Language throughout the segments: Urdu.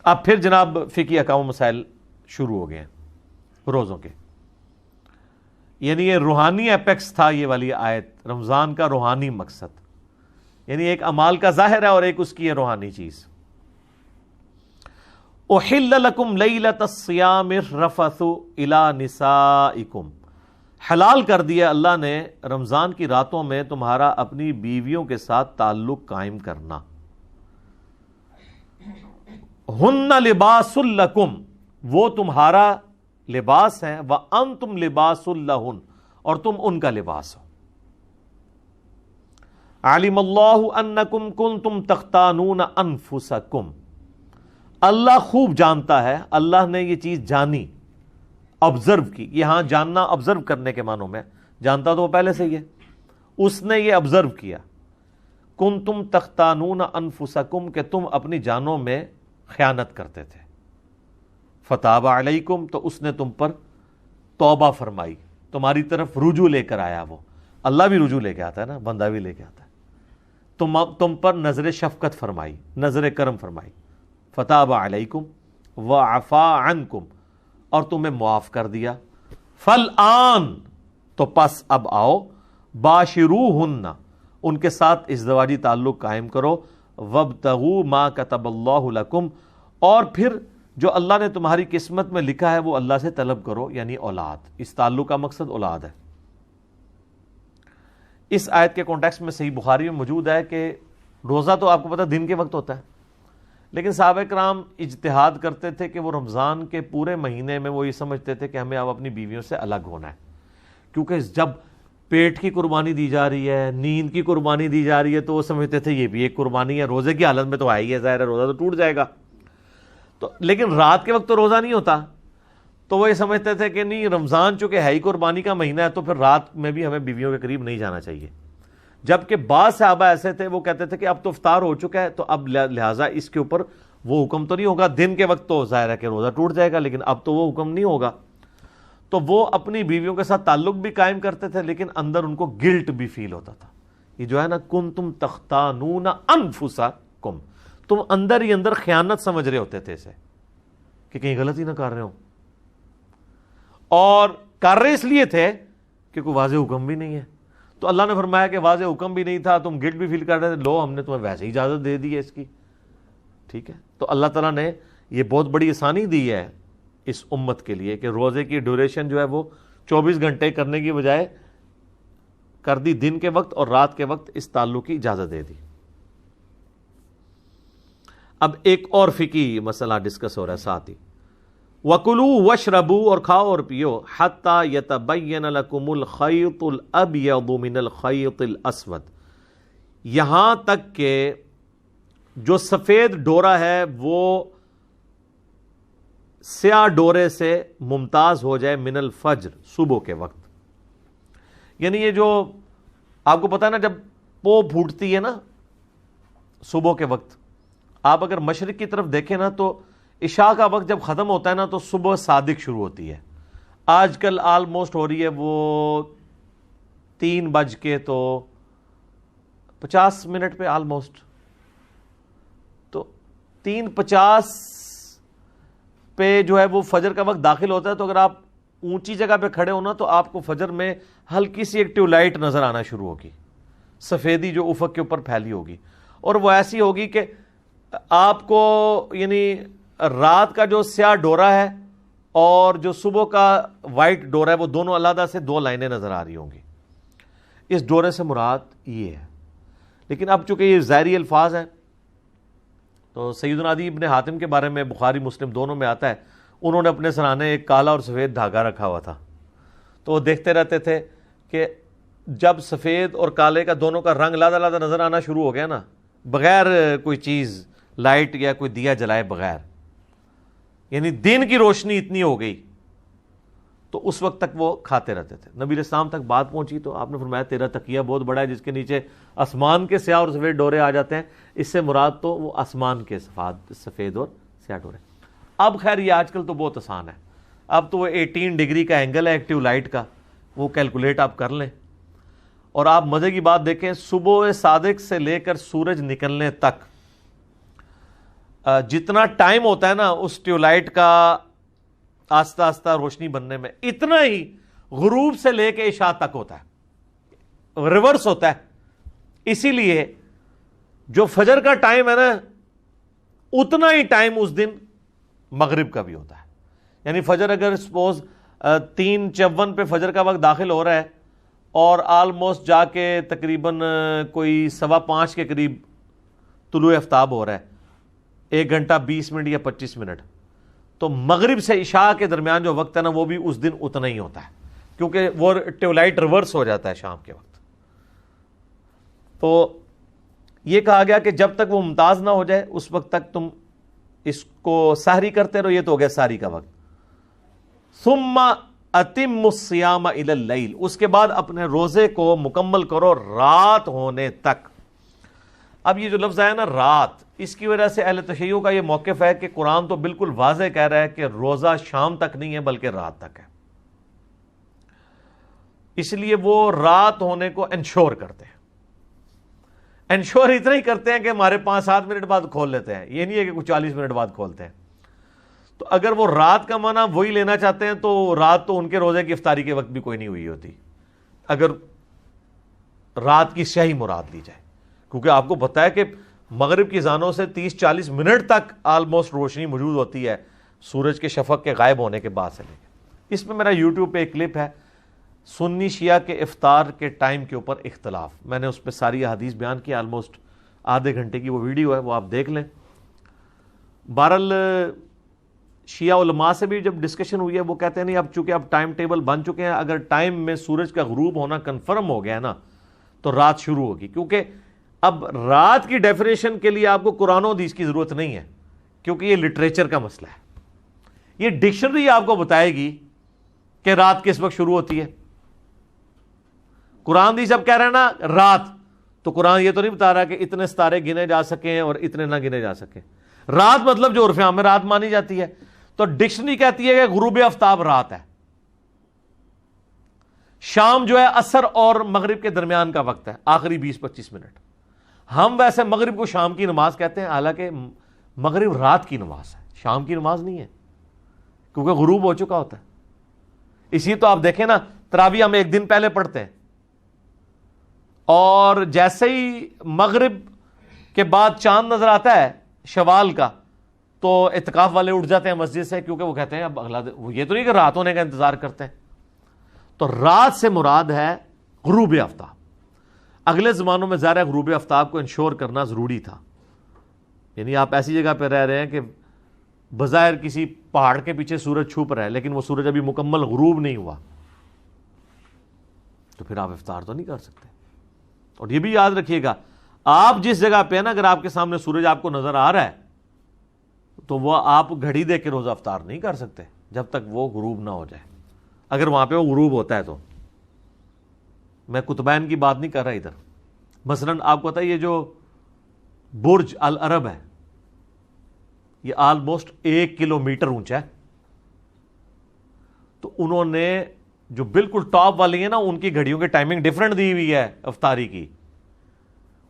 اب پھر جناب فقہی احکام و مسائل شروع ہو گئے ہیں روزوں کے. یعنی یہ روحانی ایپیکس تھا یہ والی آیت، رمضان کا روحانی مقصد، یعنی ایک اعمال کا ظاہر ہے اور ایک اس کی ہے روحانی چیز. احل لکم لیلۃ الصیام الرفث الی نسائکم، حلال کر دیا اللہ نے رمضان کی راتوں میں تمہارا اپنی بیویوں کے ساتھ تعلق قائم کرنا. ہن لباس لکم، وہ تمہارا لباس ہیں، وانتم لباس لہن، اور تم ان کا لباس ہو. علم اللہ انکم کنتم تختانون انفسکم، اللہ خوب جانتا ہے، اللہ نے یہ چیز جانی، آبزرو کی. یہاں جاننا آبزرو کرنے کے معنوں میں، جانتا تو وہ پہلے سے ہی ہے، اس نے یہ آبزرو کیا. کنتم تختانون انفسکم، کہ تم اپنی جانوں میں خیانت کرتے تھے. فتاب علیکم، تو اس نے تم پر توبہ فرمائی، تمہاری طرف رجوع لے کر آیا. وہ اللہ بھی رجوع لے کے آتا ہے نا، بندہ بھی لے کے آتا ہے. تم پر نظر شفقت فرمائی، نظر کرم فرمائی. فتاب علیکم وعفا عنکم، اور تمہیں معاف کر دیا. فالآن، تو پس اب آؤ، باشروہن، ان کے ساتھ ازدواجی تعلق قائم کرو. وابتغوا ما کتب اللہ لکم، اور پھر جو اللہ نے تمہاری قسمت میں لکھا ہے وہ اللہ سے طلب کرو، یعنی اولاد. اس تعلق کا مقصد اولاد ہے. اس آیت کے کانٹیکسٹ میں صحیح بخاری میں موجود ہے کہ روزہ تو آپ کو پتہ دن کے وقت ہوتا ہے، لیکن صحابہ کرام اجتہاد کرتے تھے کہ وہ رمضان کے پورے مہینے میں وہ یہ سمجھتے تھے کہ ہمیں اب اپنی بیویوں سے الگ ہونا ہے، کیونکہ جب پیٹ کی قربانی دی جا رہی ہے، نیند کی قربانی دی جا رہی ہے، تو وہ سمجھتے تھے یہ بھی ایک قربانی ہے. روزے کی حالت میں تو آئی ہے، ظاہر ہے روزہ تو ٹوٹ جائے گا. تو لیکن رات کے وقت تو روزہ نہیں ہوتا، تو وہ یہ سمجھتے تھے کہ نہیں، رمضان چونکہ ہے ہی قربانی کا مہینہ ہے، تو پھر رات میں بھی ہمیں بیویوں کے قریب نہیں جانا چاہیے. جبکہ بعض صحابہ ایسے تھے وہ کہتے تھے کہ اب تو افطار ہو چکا ہے، تو اب لہٰذا اس کے اوپر وہ حکم تو نہیں ہوگا. دن کے وقت تو ظاہر ہے کہ روزہ ٹوٹ جائے گا، لیکن اب تو وہ حکم نہیں ہوگا. تو وہ اپنی بیویوں کے ساتھ تعلق بھی قائم کرتے تھے، لیکن اندر ان کو گلٹ بھی فیل ہوتا تھا. یہ جو ہے نا، کنتم تختانون انفسکم، تم اندر ہی اندر خیانت سمجھ رہے ہوتے تھے اسے، کہ کہیں غلطی نہ کر رہے ہوں. اور کر رہے اس لیے تھے کہ کوئی واضح حکم بھی نہیں ہے. تو اللہ نے فرمایا کہ واضح حکم بھی نہیں تھا، تم گلٹ بھی فیل کر رہے تھے، لو ہم نے تمہیں ویسے ہی اجازت دے دی ہے اس کی. ٹھیک ہے، تو اللہ تعالیٰ نے یہ بہت بڑی آسانی دی ہے اس امت کے لیے کہ روزے کی ڈیوریشن جو ہے وہ 24 گھنٹے کرنے کی بجائے کر دی دن کے وقت، اور رات کے وقت اس تعلق کی اجازت دے دی. اب ایک اور فقہی مسئلہ ڈسکس ہو رہا ہے ساتھ ہی. وَكُلُوا وَاشْرَبُوا، اور کھاؤ اور پیو، حَتَّى يَتَبَيَّنَ لَكُمُ الْخَيْطُ الْأَبْيَضُ مِنَ الْخَيْطِ الْأَسْوَدِ، یہاں تک کہ جو سفید ڈورا ہے وہ سیاہ ڈورے سے ممتاز ہو جائے، من الفجر، صبح کے وقت. یعنی یہ جو آپ کو پتا ہے نا، جب پو پھوٹتی ہے نا صبح کے وقت، آپ اگر مشرق کی طرف دیکھیں نا تو عشاء کا وقت جب ختم ہوتا ہے نا تو صبح صادق شروع ہوتی ہے. آج کل آلموسٹ ہو رہی ہے وہ 3:50 پہ آلموسٹ، تو 3:50 پہ جو ہے وہ فجر کا وقت داخل ہوتا ہے. تو اگر آپ اونچی جگہ پہ کھڑے ہونا تو آپ کو فجر میں ہلکی سی ایک ٹیوب لائٹ نظر آنا شروع ہوگی، سفیدی جو افق کے اوپر پھیلی ہوگی، اور وہ ایسی ہوگی کہ آپ کو یعنی رات کا جو سیاہ ڈورا ہے اور جو صبح کا وائٹ ڈورا ہے وہ دونوں علیحدہ سے 2 لائنیں نظر آ رہی ہوں گی. اس ڈورے سے مراد یہ ہے. لیکن اب چونکہ یہ ظاہری الفاظ ہیں تو سیدنا عدی ابن حاتم کے بارے میں بخاری مسلم دونوں میں آتا ہے، انہوں نے اپنے سرانے ایک کالا اور سفید دھاگا رکھا ہوا تھا. تو وہ دیکھتے رہتے تھے کہ جب سفید اور کالے کا دونوں کا رنگ علیحدہ علیحدہ نظر آنا شروع ہو گیا نا، بغیر کوئی چیز لائٹ یا کوئی دیا جلائے بغیر، یعنی دن کی روشنی اتنی ہو گئی، تو اس وقت تک وہ کھاتے رہتے تھے. نبی علیہ السلام تک بات پہنچی تو آپ نے فرمایا تیرا تکیہ بہت بڑا ہے جس کے نیچے آسمان کے سیاہ اور سفید ڈورے آ جاتے ہیں. اس سے مراد تو وہ آسمان کے سفید اور سیاہ ڈورے. اب خیر یہ آج کل تو بہت آسان ہے، اب تو وہ 18 ڈگری کا اینگل ہے ایکٹیو لائٹ کا، وہ کیلکولیٹ آپ کر لیں. اور آپ مزے کی بات دیکھیں، صبح صادق سے لے کر سورج نکلنے تک جتنا ٹائم ہوتا ہے نا اس ٹیوب لائٹ کا آہستہ آہستہ روشنی بننے میں، اتنا ہی غروب سے لے کے عشاء تک ہوتا ہے، ریورس ہوتا ہے۔ اسی لیے جو فجر کا ٹائم ہے نا اتنا ہی ٹائم اس دن مغرب کا بھی ہوتا ہے۔ یعنی فجر اگر سپوز 3:54 پہ فجر کا وقت داخل ہو رہا ہے اور آلموسٹ جا کے تقریباً کوئی 5:15 کے قریب طلوع آفتاب ہو رہا ہے، 1 گھنٹہ 20 منٹ یا 25 منٹ، تو مغرب سے عشاء کے درمیان جو وقت ہے نا وہ بھی اس دن اتنا ہی ہوتا ہے، کیونکہ وہ ٹیوب لائٹ ریورس ہو جاتا ہے شام کے وقت۔ تو یہ کہا گیا کہ جب تک وہ ممتاز نہ ہو جائے اس وقت تک تم اس کو سحری کرتے رہو، یہ تو ہو گیا سحری کا وقت۔ ثم اتم الصیام الی اللیل، اس کے بعد اپنے روزے کو مکمل کرو رات ہونے تک۔ اب یہ جو لفظ آیا نا رات، اس کی وجہ سے اہل تشیع کا یہ موقف ہے کہ قرآن تو بالکل واضح کہہ رہا ہے کہ روزہ شام تک نہیں ہے بلکہ رات تک ہے، اس لیے وہ رات ہونے کو انشور کرتے ہیں۔ انشور اتنا ہی کرتے ہیں کہ ہمارے 5-7 منٹ بعد کھول لیتے ہیں، یہ نہیں ہے کہ کچھ 40 منٹ بعد کھولتے ہیں۔ تو اگر وہ رات کا معنی وہی لینا چاہتے ہیں تو رات تو ان کے روزے کی افطاری کے وقت بھی کوئی نہیں ہوئی ہوتی، اگر رات کی صحیح مراد لی جائے، کیونکہ آپ کو پتہ ہے کہ مغرب کی زانوں سے 30-40 منٹ تک آلموسٹ روشنی موجود ہوتی ہے سورج کے شفق کے غائب ہونے کے بعد سے لے کے۔ اس میں میرا یوٹیوب پہ ایک کلپ ہے سنی شیعہ کے افطار کے ٹائم کے اوپر اختلاف، میں نے اس پہ ساری احادیث بیان کی، آلموسٹ آدھے گھنٹے کی وہ ویڈیو ہے، وہ آپ دیکھ لیں۔ بہرحال شیعہ علماء سے بھی جب ڈسکشن ہوئی ہے وہ کہتے ہیں نہیں، اب چونکہ اب ٹائم ٹیبل بن چکے ہیں، اگر ٹائم میں سورج کا غروب ہونا کنفرم ہو گیا ہے نا تو رات شروع ہوگی، کیونکہ اب رات کی ڈیفینیشن کے لیے آپ کو قرآن و حدیث کی ضرورت نہیں ہے، کیونکہ یہ لٹریچر کا مسئلہ ہے۔ یہ ڈکشنری آپ کو بتائے گی کہ رات کس وقت شروع ہوتی ہے۔ قرآن حدیث اب کہہ رہے ہیں نا رات، تو قرآن یہ تو نہیں بتا رہا کہ اتنے ستارے گنے جا سکیں اور اتنے نہ گنے جا سکیں۔ رات مطلب جو عرف عام میں رات مانی جاتی ہے، تو ڈکشنری کہتی ہے کہ غروب آفتاب رات ہے، شام جو ہے عصر اور مغرب کے درمیان کا وقت ہے، آخری 20-25 منٹ۔ ہم ویسے مغرب کو شام کی نماز کہتے ہیں، حالانکہ مغرب رات کی نماز ہے، شام کی نماز نہیں ہے، کیونکہ غروب ہو چکا ہوتا ہے۔ اسی تو آپ دیکھیں نا تراویح ہم ایک دن پہلے پڑھتے ہیں، اور جیسے ہی مغرب کے بعد چاند نظر آتا ہے شوال کا تو اعتکاف والے اٹھ جاتے ہیں مسجد سے، کیونکہ وہ کہتے ہیں اب اگلا دن، یہ تو نہیں کہ رات ہونے کا انتظار کرتے ہیں۔ تو رات سے مراد ہے غروب آفتاب۔ اگلے زمانوں میں ظاہر ہے غروب آفتاب کو انشور کرنا ضروری تھا، یعنی آپ ایسی جگہ پہ رہ رہے ہیں کہ بظاہر کسی پہاڑ کے پیچھے سورج چھپ رہا ہے لیکن وہ سورج ابھی مکمل غروب نہیں ہوا، تو پھر آپ افطار تو نہیں کر سکتے۔ اور یہ بھی یاد رکھیے گا، آپ جس جگہ پہ ہیں نا، اگر آپ کے سامنے سورج آپ کو نظر آ رہا ہے تو وہ آپ گھڑی دیکھ کے روزہ افطار نہیں کر سکتے جب تک وہ غروب نہ ہو جائے۔ اگر وہاں پہ وہ غروب ہوتا ہے تو، میں قطبین کی بات نہیں کر رہا ادھر، مثلا آپ کو پتا ہے یہ جو برج العرب ہے یہ آلموسٹ 1 کلومیٹر اونچا ہے، تو انہوں نے جو بالکل ٹاپ والی ہے نا ان کی گھڑیوں کی ٹائمنگ ڈیفرنٹ دی ہوئی ہے افطاری کی،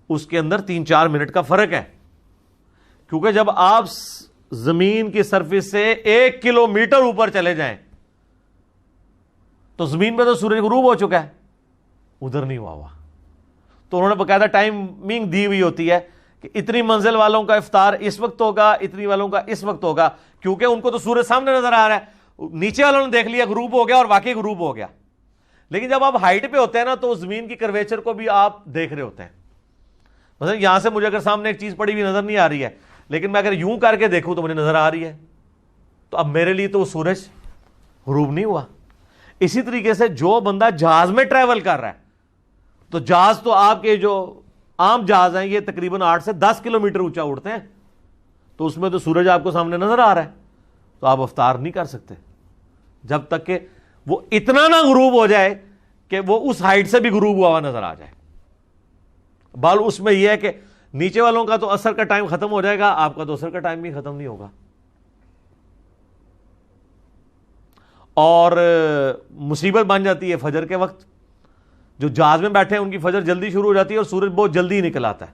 اس کے اندر 3-4 منٹ کا فرق ہے، کیونکہ جب آپ زمین کی سرفیس سے 1 کلومیٹر اوپر چلے جائیں تو زمین پہ تو سورج غروب ہو چکا ہے، ادھر نہیں ہوا۔ تو انہوں نے باقاعدہ ٹائمنگ دی ہوئی ہوتی ہے کہ اتنی منزل والوں کا افطار اس وقت ہوگا، اتنی والوں کا اس وقت ہوگا، کیونکہ ان کو تو سورج سامنے نظر آ رہا ہے، نیچے والوں نے دیکھ لیا غروب ہو گیا اور واقعی غروب ہو گیا۔ لیکن جب آپ ہائٹ پہ ہوتے ہیں نا تو زمین کی کرویچر کو بھی آپ دیکھ رہے ہوتے ہیں، مثلا یہاں سے مجھے اگر سامنے ایک چیز پڑی ہوئی نظر نہیں آ رہی ہے لیکن میں اگر یوں کر کے دیکھوں تو مجھے نظر آ رہی ہے، تو اب میرے لیے تو وہ سورج غروب نہیں ہوا۔ اسی طریقے سے جو بندہ جہاز میں ٹریول کر رہا ہے، تو جہاز تو آپ کے جو عام جہاز ہیں یہ تقریباً 8 سے 10 کلومیٹر اونچا اڑتے ہیں، تو اس میں تو سورج آپ کو سامنے نظر آ رہا ہے، تو آپ افطار نہیں کر سکتے جب تک کہ وہ اتنا نہ غروب ہو جائے کہ وہ اس ہائٹ سے بھی غروب ہوا نظر آ جائے۔ بال اس میں یہ ہے کہ نیچے والوں کا تو عصر کا ٹائم ختم ہو جائے گا، آپ کا تو عصر کا ٹائم بھی ختم نہیں ہوگا۔ اور مصیبت بن جاتی ہے فجر کے وقت، جو جہاز میں بیٹھے ہیں ان کی فجر جلدی شروع ہو جاتی ہے اور سورج بہت جلدی نکل آتا ہے،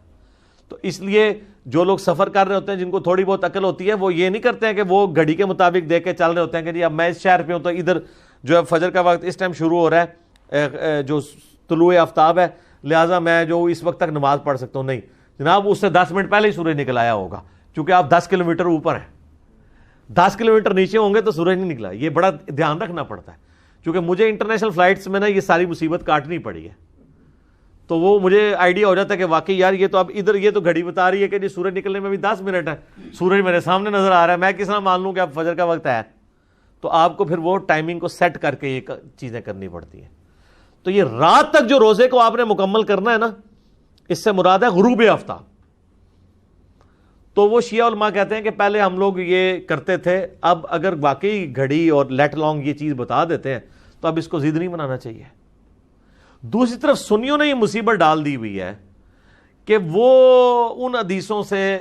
تو اس لیے جو لوگ سفر کر رہے ہوتے ہیں، جن کو تھوڑی بہت عقل ہوتی ہے، وہ یہ نہیں کرتے ہیں کہ وہ گھڑی کے مطابق دیکھ کے چل رہے ہوتے ہیں کہ جی اب میں اس شہر پہ ہوں تو ادھر جو ہے فجر کا وقت اس ٹائم شروع ہو رہا ہے، جو طلوع آفتاب ہے، لہٰذا میں جو اس وقت تک نماز پڑھ سکتا ہوں. نہیں جناب، اس سے 10 منٹ پہلے ہی سورج نکل آیا ہوگا، چونکہ آپ 10 کلومیٹر اوپر ہیں. 10 کلومیٹر نیچے ہوں گے تو سورج نہیں نکلا. یہ بڑا دھیان رکھنا پڑتا ہے، کیونکہ مجھے انٹرنیشنل فلائٹس میں نا یہ ساری مصیبت کاٹنی پڑی ہے. تو وہ مجھے آئیڈیا ہو جاتا ہے کہ واقعی یار یہ تو اب ادھر یہ تو گھڑی بتا رہی ہے کہ جی سورج نکلنے میں بھی 10 منٹ ہے، سورج میرے سامنے نظر آ رہا ہے، میں کس طرح مان لوں کہ اب فجر کا وقت ہے؟ تو آپ کو پھر وہ ٹائمنگ کو سیٹ کر کے یہ چیزیں کرنی پڑتی ہیں. تو یہ رات تک جو روزے کو آپ نے مکمل کرنا ہے نا، اس سے مراد ہے غروب آفتاب. تو وہ شیعہ علماء کہتے ہیں کہ پہلے ہم لوگ یہ کرتے تھے، اب اگر واقعی گھڑی اور لیٹ لانگ یہ چیز بتا دیتے ہیں تو اب اس کو ضد نہیں بنانا چاہیے. دوسری طرف سنیوں نے یہ مصیبت ڈال دی ہوئی ہے کہ وہ ان حدیثوں سے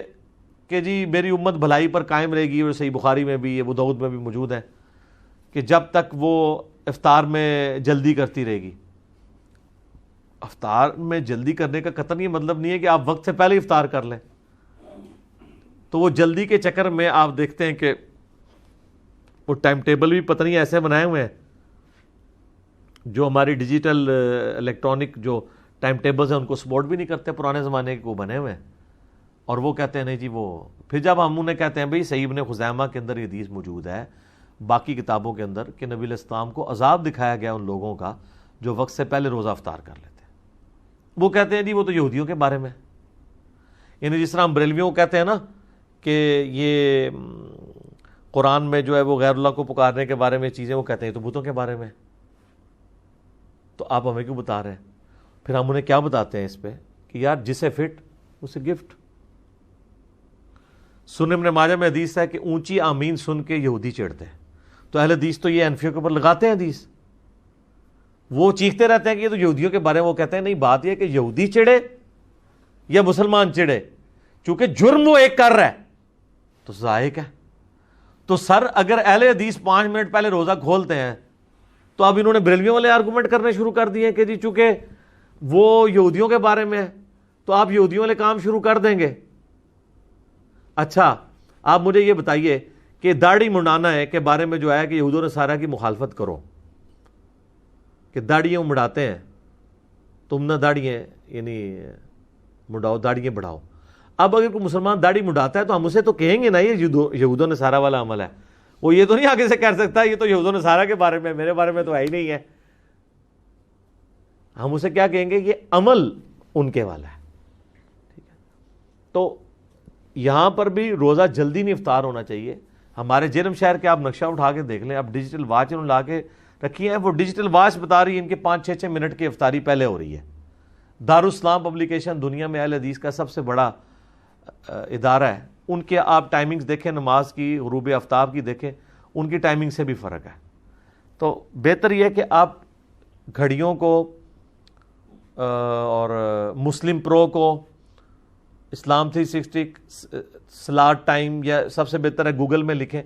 کہ جی میری امت بھلائی پر قائم رہے گی، اور صحیح بخاری میں بھی، ابو داؤد میں بھی موجود ہے کہ جب تک وہ افطار میں جلدی کرتی رہے گی. افطار میں جلدی کرنے کا قطعاً یہ مطلب نہیں ہے کہ آپ وقت سے پہلے افطار کر لیں. تو وہ جلدی کے چکر میں آپ دیکھتے ہیں کہ وہ ٹائم ٹیبل بھی پتہ نہیں ایسے بنائے ہوئے ہیں، جو ہماری ڈیجیٹل الیکٹرانک جو ٹائم ٹیبلز ہیں ان کو سپورٹ بھی نہیں کرتے، پرانے زمانے کے وہ بنے ہوئے ہیں. اور وہ کہتے ہیں نہیں جی وہ، پھر جب ہم انہیں کہتے ہیں بھئی صحیح ابن خزیمہ کے اندر یہ حدیث موجود ہے، باقی کتابوں کے اندر، کہ نبی علیہ السلام کو عذاب دکھایا گیا ان لوگوں کا جو وقت سے پہلے روزہ افطار کر لیتے ہیں. وہ کہتے ہیں جی وہ تو یہودیوں کے بارے میں، یعنی جس طرح ہم بریلویوں کو کہتے ہیں نا کہ یہ قرآن میں جو ہے وہ غیر اللہ کو پکارنے کے بارے میں چیزیں وہ کہتے ہیں تو بتوں کے بارے میں. تو آپ ہمیں کیوں بتا رہے ہیں؟ پھر ہم انہیں کیا بتاتے ہیں اس پہ کہ یار جسے فٹ اسے گفٹ. سنن ابن ماجہ میں حدیث ہے کہ اونچی آمین سن کے یہودی چڑھتے ہیں. تو اہل حدیث تو یہ انفیوں کے اوپر لگاتے ہیں حدیث، وہ چیختے رہتے ہیں کہ یہ تو یہودیوں کے بارے میں. وہ کہتے ہیں نہیں، بات یہ کہ یہودی چڑھے یا مسلمان چڑھے، چونکہ جرم وہ ایک کر رہا ہے تو ذائق ہے. تو سر اگر اہل حدیث 5 منٹ پہلے روزہ کھولتے ہیں تو اب انہوں نے بریلویوں والے آرگومنٹ کرنے شروع کر دیے کہ جی چونکہ وہ یہودیوں کے بارے میں ہے تو آپ یہودیوں والے کام شروع کر دیں گے. اچھا آپ مجھے یہ بتائیے کہ داڑھی منڈانا ہے کے بارے میں جو ہے کہ یہود و نصارہ کی مخالفت کرو کہ داڑیاں مڑاتے ہیں، تم نہ داڑیاں یعنی مڑاؤ، داڑیاں بڑھاؤ. اب اگر کوئی مسلمان داڑھی مڑاتا ہے تو ہم اسے تو کہیں گے نا یہ یہود و نصارہ والا عمل ہے. وہ یہ تو نہیں آگے سے کہہ سکتا یہ تو یہود و نصارہ کے بارے میں، میرے بارے میں تو ہے ہی نہیں ہے. ہم اسے کیا کہیں گے؟ یہ عمل ان کے والا ہے. ٹھیک ہے، تو یہاں پر بھی روزہ جلدی نہیں افطار ہونا چاہیے. ہمارے جرم شہر کے آپ نقشہ اٹھا کے دیکھ لیں، اب ڈیجیٹل واچ انہوں نے لا کے رکھی ہے، وہ ڈیجیٹل واچ بتا رہی ہے ان کے 5-6 منٹ کی افطاری پہلے ہو رہی ہے. دارالاسلام پبلیکیشن دنیا میں اہل حدیث کا سب سے بڑا ادارہ ہے، ان کے آپ ٹائمنگز دیکھیں، نماز کی، غروب آفتاب کی دیکھیں، ان کی ٹائمنگ سے بھی فرق ہے. تو بہتر یہ ہے کہ آپ گھڑیوں کو اور مسلم پرو کو، اسلام 360 سلاٹ ٹائم، یا سب سے بہتر ہے گوگل میں لکھیں.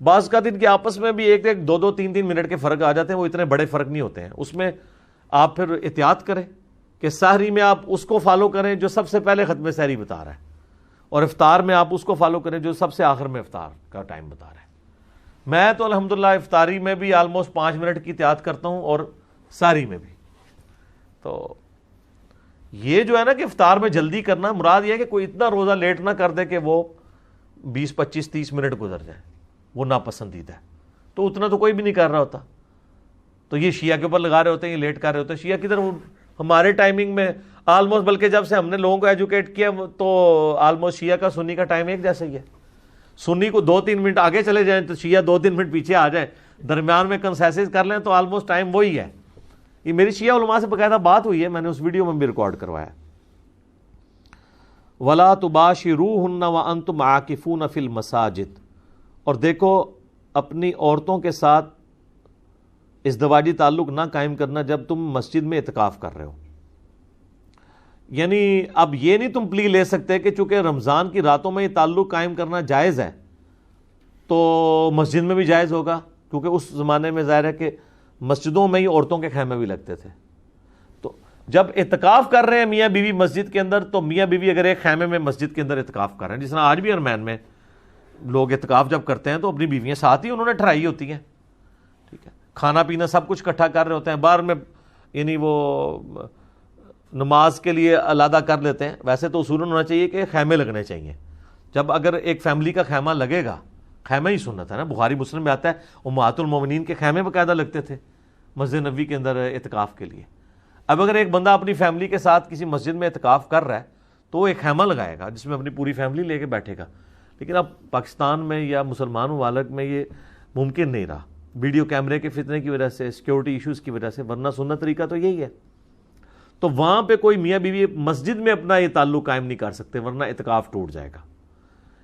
بعض کا دن کے آپس میں بھی 1-1, 2-2, 3-3 منٹ کے فرق آ جاتے ہیں، وہ اتنے بڑے فرق نہیں ہوتے ہیں. اس میں آپ پھر احتیاط کریں کہ سحری میں آپ اس کو فالو کریں جو سب سے پہلے ختم سحری بتا رہا ہے، اور افطار میں آپ اس کو فالو کریں جو سب سے آخر میں افطار کا ٹائم بتا رہا ہے. میں تو الحمدللہ افطاری میں بھی آلموسٹ 5 منٹ کی احتیاط کرتا ہوں، اور سحری میں بھی. تو یہ جو ہے نا کہ افطار میں جلدی کرنا، مراد یہ ہے کہ کوئی اتنا روزہ لیٹ نہ کر دے کہ وہ 20, 25, 30 منٹ گزر جائیں، وہ ناپسندیدہ ہے. تو اتنا تو کوئی بھی نہیں کر رہا ہوتا. تو یہ شیعہ کے اوپر لگا رہے ہوتے ہیں، یہ لیٹ کر رہے ہوتے ہیں. شیعہ کدھر، ہمارے ٹائمنگ میں آلموسٹ، بلکہ جب سے ہم نے لوگوں کو ایجوکیٹ کیا تو آلموسٹ شیعہ کا سنی کا ٹائم ایک جیسا ہی ہے. سنی کو 2-3 منٹ آگے چلے جائیں تو شیعہ 2-3 منٹ پیچھے آ جائیں، درمیان میں کنسیسز کر لیں تو آلموسٹ ٹائم وہی ہے. یہ میری شیعہ علماء سے باقاعدہ بات ہوئی ہے، میں نے اس ویڈیو میں بھی ریکارڈ کروایا. وَلَا تُبَاشِرُوهُنَّ وَأَنْتُمْ عَاكِفُونَ فِي الْمَسَاجِدِ، اور دیکھو اپنی عورتوں کے ساتھ ازدواجی تعلق نہ قائم کرنا جب تم مسجد میں اعتکاف کر رہے ہو. یعنی اب یہ نہیں تم پلی لے سکتے کہ چونکہ رمضان کی راتوں میں یہ تعلق قائم کرنا جائز ہے تو مسجد میں بھی جائز ہوگا، کیونکہ اس زمانے میں ظاہر ہے کہ مسجدوں میں ہی عورتوں کے خیمے بھی لگتے تھے. تو جب اعتکاف کر رہے ہیں میاں بیوی مسجد کے اندر، تو میاں بیوی اگر ایک خیمے میں مسجد کے اندر اعتکاف کر رہے ہیں، جس طرح آج بھی ارمین میں لوگ اعتکاف جب کرتے ہیں تو اپنی بیویاں ساتھ ہی انہوں نے ٹھہرائی ہوتی ہیں، ٹھیک ہے، کھانا پینا سب کچھ اکٹھا کر رہے ہوتے ہیں، باہر میں یعنی وہ نماز کے لیے علیحدہ کر لیتے ہیں۔ ویسے تو اصول ہونا چاہیے کہ خیمے لگنے چاہیے، جب اگر ایک فیملی کا خیمہ لگے گا، خیمہ ہی سنت ہے نا، بخاری مسلم میں آتا ہے امہات المومنین کے خیمے باقاعدہ لگتے تھے مسجد نبوی کے اندر اعتکاف کے لیے۔ اب اگر ایک بندہ اپنی فیملی کے ساتھ کسی مسجد میں اعتکاف کر رہا ہے تو وہ ایک خیمہ لگائے گا جس میں اپنی پوری فیملی لے کے بیٹھے گا، لیکن اب پاکستان میں یا مسلمان ممالک میں یہ ممکن نہیں رہا، ویڈیو کیمرے کے فتنے کی وجہ سے، سیکیورٹی ایشوز کی وجہ سے، ورنہ سنت طریقہ تو یہی ہے۔ تو وہاں پہ کوئی میاں بیوی مسجد میں اپنا یہ تعلق قائم نہیں کر سکتے، ورنہ اعتکاف ٹوٹ جائے گا۔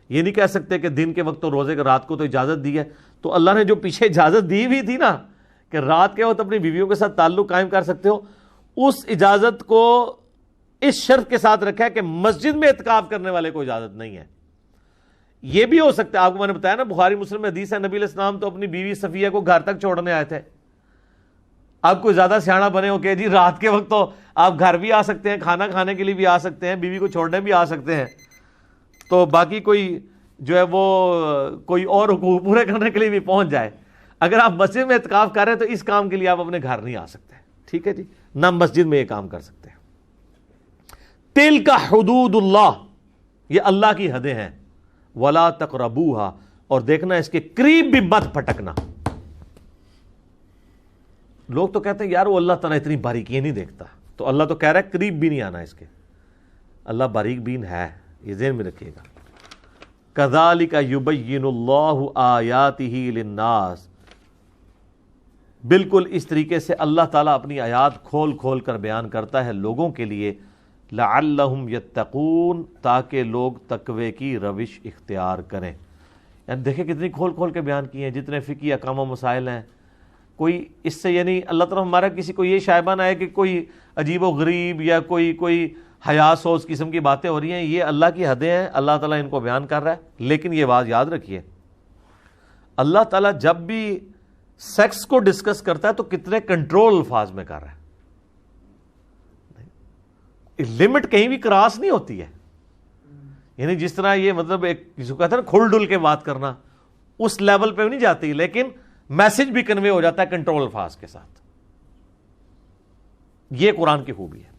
یہ نہیں کہہ سکتے کہ دن کے وقت تو روزے کے، رات کو تو اجازت دی ہے، تو اللہ نے جو پیچھے اجازت دی ہوئی تھی نا کہ رات کے وقت اپنی بیویوں کے ساتھ تعلق قائم کر سکتے ہو، اس اجازت کو اس شرط کے ساتھ رکھا ہے کہ مسجد میں اعتکاف کرنے والے کو اجازت نہیں ہے۔ یہ بھی ہو سکتا ہے، آپ کو میں نے بتایا نا بخاری مسلم میں حدیث ہے، نبی علیہ السلام تو اپنی بیوی صفیہ کو گھر تک چھوڑنے آئے تھے۔ آپ کوئی زیادہ سیاڑا بنے ہو کہ جی رات کے وقت تو آپ گھر بھی آ سکتے ہیں، کھانا کھانے کے لیے بھی آ سکتے ہیں، بیوی کو چھوڑنے بھی آ سکتے ہیں، تو باقی کوئی جو ہے وہ کوئی اور حقوق پورے کرنے کے لیے بھی پہنچ جائے، اگر آپ مسجد میں اعتکاف کر رہے ہیں تو اس کام کے لیے آپ اپنے گھر نہیں آ سکتے، ٹھیک ہے جی، نہ مسجد میں یہ کام کر سکتے ہیں۔ تلک حدود اللہ، یہ اللہ کی حدیں ہیں، ولا تقربوها، اور دیکھنا اس کے قریب بھی مت پھٹکنا۔ لوگ تو کہتے ہیں یار وہ اللہ تعالیٰ اتنی باریکی نہیں دیکھتا، تو اللہ تو کہہ رہا ہے قریب بھی نہیں آنا اس کے، اللہ باریک بین ہے، یہ ذہن میں رکھیے گا۔ کذالک یبین اللہ آیاتہ للناس، بالکل اس طریقے سے اللہ تعالیٰ اپنی آیات کھول کھول کر بیان کرتا ہے لوگوں کے لیے، لعلہم یتقون، تاکہ لوگ تقوی کی روش اختیار کریں۔ یعنی دیکھیں کتنی کھول کھول کے بیان کی ہیں، جتنے فقہی احکام و مسائل ہیں، کوئی اس سے یعنی اللہ تعالیٰ ہمارا کسی کو یہ شائبہ نہ ہے کہ کوئی عجیب و غریب یا کوئی حیا سوز قسم کی باتیں ہو رہی ہیں، یہ اللہ کی حدیں ہیں، اللہ تعالیٰ ان کو بیان کر رہا ہے۔ لیکن یہ بات یاد رکھیے، اللہ تعالیٰ جب بھی سیکس کو ڈسکس کرتا ہے تو کتنے کنٹرول الفاظ میں کر رہا ہے، لمٹ کہیں بھی کراس نہیں ہوتی ہے، یعنی جس طرح یہ مطلب ایک جس کو کہتے ہیں نا کھل ڈل کے بات کرنا، اس لیول پہ بھی نہیں جاتی، لیکن میسج بھی کنوے ہو جاتا ہے کنٹرول الفاظ کے ساتھ۔ یہ قرآن کی خوبی ہے۔